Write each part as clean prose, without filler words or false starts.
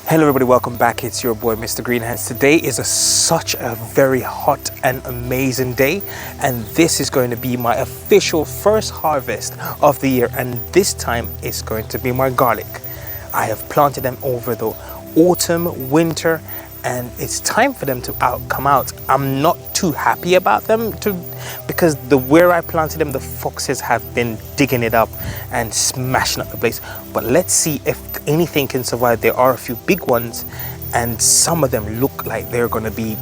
Hello everybody, welcome back. It's your boy Mr. Greenhands. Today is such a very hot and amazing day, and this is going to be my official first harvest of the year, and this time it's going to be my garlic. I have planted them over the autumn, winter, and it's time for them to come out. I'm not too happy about them because where I planted them, the foxes have been digging it up and smashing up the place. But let's see if anything can survive. There are a few big ones, and some of them look like they're going to be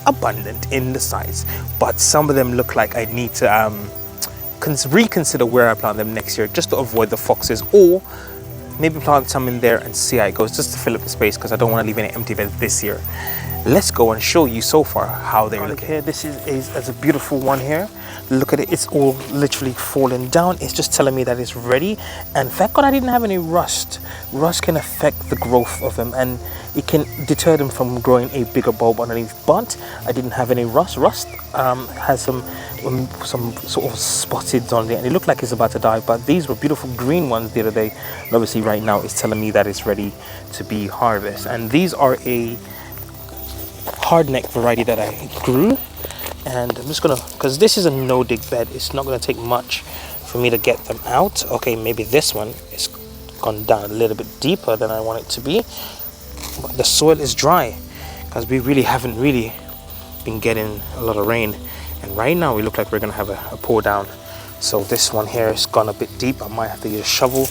abundant in the size, but some of them look like I need to reconsider where I plant them next year, just to avoid the foxes, or maybe plant some in there and see how it goes, just to fill up the space, because I don't want to leave any empty beds this year. Let's go and show you so far how they're looking. Here, this is a beautiful one here. Look at it, it's all literally falling down. It's just telling me that it's ready, and thank God I didn't have any rust. Rust can affect the growth of them, and it can deter them from growing a bigger bulb underneath, but I didn't have any rust. Rust has some sort of spotted on there, and it looked like it's about to die, but these were beautiful green ones the other day, and obviously right now it's telling me that it's ready to be harvested. And these are a hardneck variety that I grew, and I'm just gonna, because this is a no dig bed, it's not gonna take much for me to get them out. Okay, maybe this one is gone down a little bit deeper than I want it to be, but the soil is dry because we really haven't been getting a lot of rain, and right now we look like we're gonna have a pour down. So this one here has gone a bit deep. I might have to use a shovel,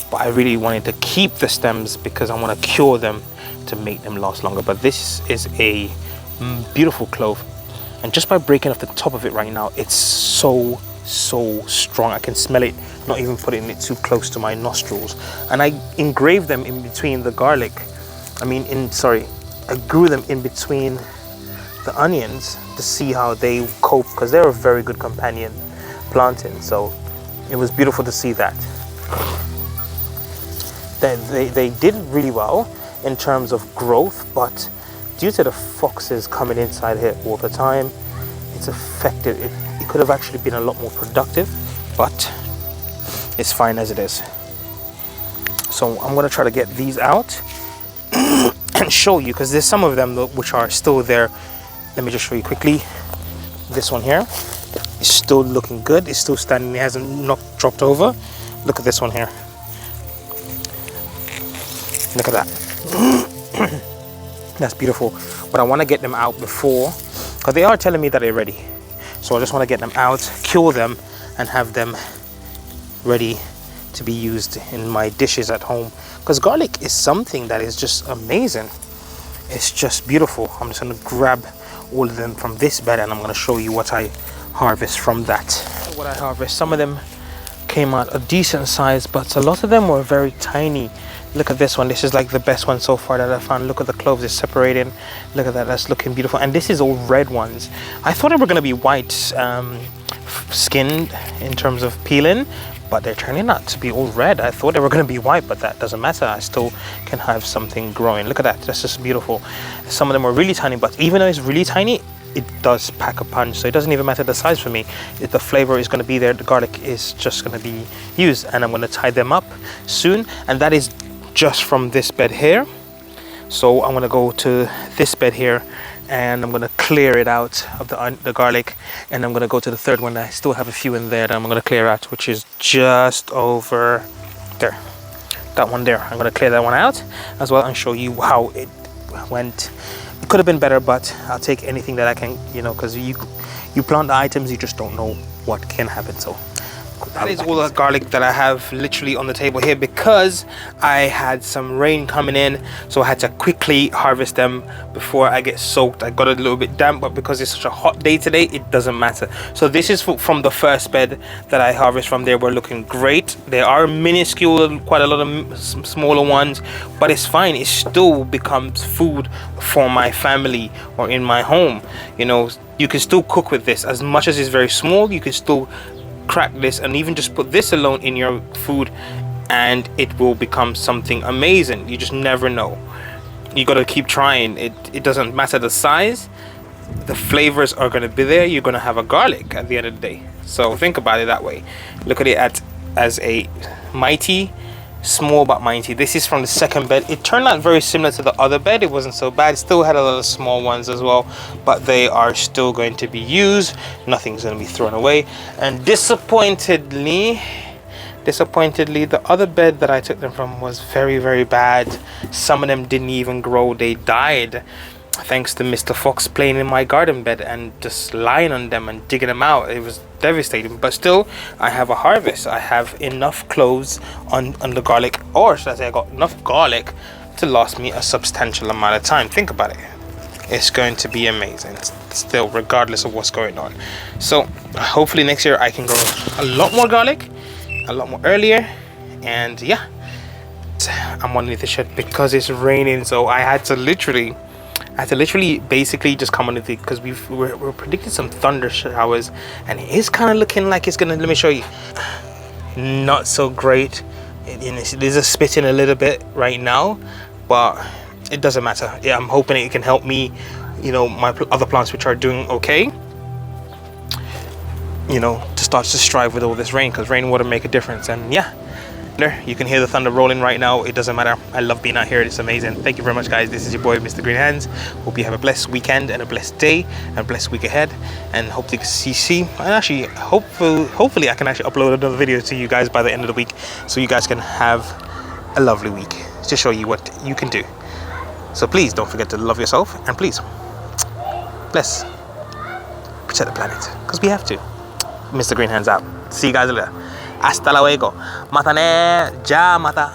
but I really wanted to keep the stems because I want to cure them to make them last longer. But this is a beautiful clove, and just by breaking off the top of it right now, it's so strong. I can smell it, not even putting it too close to my nostrils. And I engraved them in between the garlic. I grew them in between the onions to see how they cope, because they're a very good companion planting. So it was beautiful to see that. They did really well in terms of growth, but due to the foxes coming inside here all the time, it's affected it. It could have actually been a lot more productive, but it's fine as it is. So I'm going to try to get these out and show you, because there's some of them which are still there. Let me just show you quickly. This one here is still looking good. It's still standing. It hasn't not dropped over. Look at this one here. Look at that. That's beautiful. But I want to get them out before, because they are telling me that they're ready. So I just want to get them out, cure them, and have them ready to be used in my dishes at home. Because garlic is something that is just amazing. It's just beautiful. I'm just going to grab all of them from this bed, and I'm going to show you what I harvest from that. What I harvest, some of them came out a decent size, but a lot of them were very tiny. Look at this one. This is like the best one so far that I found. Look at the cloves, it's separating. Look at that, that's looking beautiful. And this is all red ones. I thought they were going to be white skinned in terms of peeling, but they're turning out to be all red. I thought they were going to be white, but that doesn't matter. I still can have something growing. Look at that, that's just beautiful. Some of them are really tiny, but even though it's really tiny, it does pack a punch. So it doesn't even matter the size for me. If the flavor is going to be there, the garlic is just going to be used. And I'm going to tie them up soon, and that is just from this bed here. So I'm going to go to this bed here, and I'm going to clear it out of the garlic, and I'm going to go to the third one. I still have a few in there that I'm going to clear out, which is just over there. That one there, I'm going to clear that one out as well and show you how it went. It could have been better, but I'll take anything that I can, because you plant the items, you just don't know what can happen. So that is all the garlic that I have literally on the table here, because I had some rain coming in, so I had to quickly harvest them before I get soaked. I got a little bit damp, but because it's such a hot day today, it doesn't matter. So this is from the first bed that I harvest from. They were looking great. They are minuscule, quite a lot of smaller ones, but it's fine. It still becomes food for my family or in my home. You can still cook with this. As much as it's very small, you can still crack this and even just put this alone in your food, and it will become something amazing. You just never know. You got to keep trying. It doesn't matter the size, the flavors are going to be there. You're going to have a garlic at the end of the day. So think about it that way. Look at it as a mighty small but mighty. This is from the second bed. It turned out very similar to the other bed. It wasn't so bad. It still had a lot of small ones as well, but they are still going to be used. Nothing's going to be thrown away. And disappointedly, the other bed that I took them from was very, very bad. Some of them didn't even grow. They died thanks to Mr. Fox playing in my garden bed and just lying on them and digging them out. It was devastating, but still I have a harvest. I have enough cloves on the garlic, or should I say I got enough garlic to last me a substantial amount of time. Think about it. It's going to be amazing still, regardless of what's going on. So hopefully next year I can grow a lot more garlic, a lot more earlier. And yeah, I'm underneath the shed because it's raining, so I had to literally basically just come underneath it because we're predicting some thunder showers, and it is kind of looking like it's gonna, let me show you, not so great. It is a spitting a little bit right now, but it doesn't matter. Yeah, I'm hoping it can help me, you know, my other plants which are doing okay, you know, to start to strive with all this rain, because rainwater make a difference. And yeah, you can hear the thunder rolling right now. It doesn't matter. I love being out here. It's amazing. Thank you very much, guys. This is your boy, Mr. Green Hands. Hope you have a blessed weekend and a blessed day and a blessed week ahead. And hope to see. And actually, hopefully I can actually upload another video to you guys by the end of the week, so you guys can have a lovely week to show you what you can do. So please don't forget to love yourself, and please bless, protect the planet, because we have to. Mr. Green Hands out. See you guys later. Hasta luego. Mata ne. Ja mata.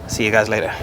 See you guys later.